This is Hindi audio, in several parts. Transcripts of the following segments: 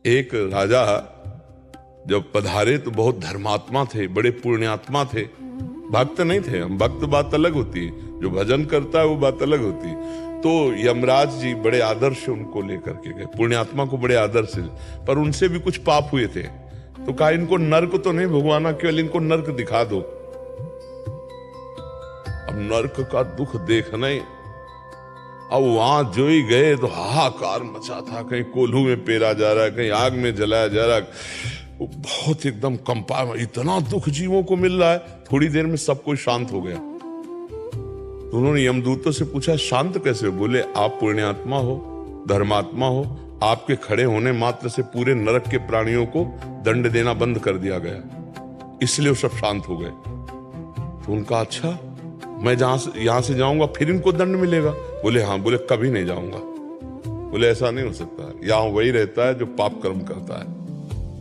एक राजा जब पधारे तो बहुत धर्मात्मा थे, बड़े पुण्यात्मा थे, भक्त नहीं थे। हम भक्त बात अलग होती है, जो भजन करता है वो बात अलग होती है। तो यमराज जी बड़े आदर से उनको लेकर के गए, पुण्यात्मा को बड़े आदर से, पर उनसे भी कुछ पाप हुए थे। तो कहा इनको नर्क तो नहीं भगवाना, केवल इनको नर्क दिखा दो। अब नर्क का दुख देखना ही, अब वहां जो ही गए तो हाहाकार मचा था, कहीं कोल्हू में पेरा जा रहा है, कहीं आग में जलाया जा रहा है, बहुत एकदम कंपा, इतना दुख जीवों को मिल रहा है। थोड़ी देर में सब कोई शांत हो गया। तो उन्होंने यमदूतों से पूछा शांत कैसे हो? बोले आप पुण्यात्मा हो, धर्मात्मा हो, आपके खड़े होने मात्र से पूरे नरक के प्राणियों को दंड देना बंद कर दिया गया, इसलिए वो सब शांत हो गए। तो उनका अच्छा, मैं यहां से जाऊंगा फिर इनको दंड मिलेगा? बोले हाँ। बोले कभी नहीं जाऊंगा। बोले ऐसा नहीं हो सकता, यहां वही रहता है जो पाप कर्म करता है,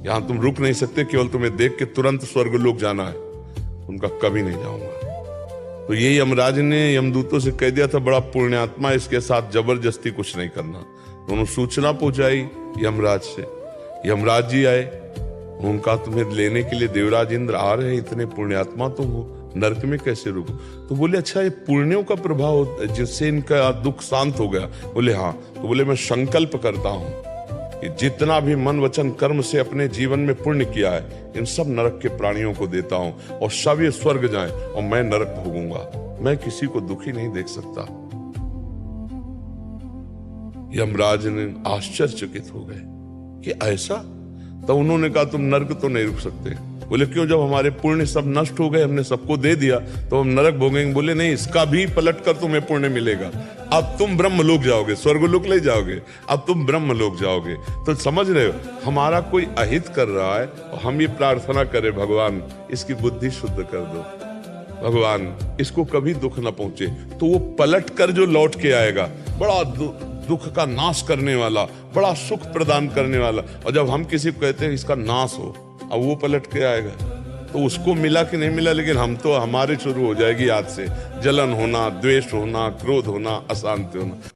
यहां तुम रुक नहीं सकते, केवल तुम्हें देख के तुरंत स्वर्ग लोक जाना है। उनका कभी नहीं जाऊंगा। तो ये यमराज ने यमदूतों से कह दिया था बड़ा पुण्यात्मा, इसके साथ जबरदस्ती कुछ नहीं करना। तो उन्होंने सूचना पहुंचाई यमराज से, यमराज जी आए, उनका तुम्हें लेने के लिए देवराज इंद्र आ रहे हैं, इतने पुण्यात्मा तुम हो, नरक में कैसे रुको? तो बोले अच्छा ये पुण्यों का प्रभाव जिससे इनका दुख शांत हो गया? बोले हाँ। तो बोले मैं संकल्प करता हूं कि जितना भी मन वचन कर्म से अपने जीवन में पुण्य किया है, इन सब नरक के प्राणियों को देता हूं और सब ये स्वर्ग जाएं और मैं नरक भोगूंगा। मैं किसी को दुखी नहीं देख सकता। यमराज ने आश्चर्यचकित हो गए कि ऐसा? तो उन्होंने कहा तुम नरक तो नहीं रुक सकते। बोले क्यों? जब हमारे पुण्य सब नष्ट हो गए, हमने सबको दे दिया, तो हम नरक भोगेंगे? बोले नहीं, इसका भी पलट कर तुम्हें पुण्य मिलेगा। अब तुम ब्रह्मलोक जाओगे, स्वर्गलोक ले जाओगे, अब तुम ब्रह्मलोक जाओगे। तो समझ रहे हो, हमारा कोई अहित कर रहा है और हम ये प्रार्थना करें भगवान इसकी बुद्धि शुद्ध कर दो, भगवान इसको कभी दुख ना पहुंचे, तो वो पलट कर जो लौट के आएगा, बड़ा दुख का नाश करने वाला, बड़ा सुख प्रदान करने वाला। और जब हम किसी को कहते हैं इसका नाश हो, अब वो पलट के आएगा, तो उसको मिला कि नहीं मिला, लेकिन हम तो, हमारे शुरू हो जाएगी आज से जलन होना, द्वेष होना, क्रोध होना, अशांति होना।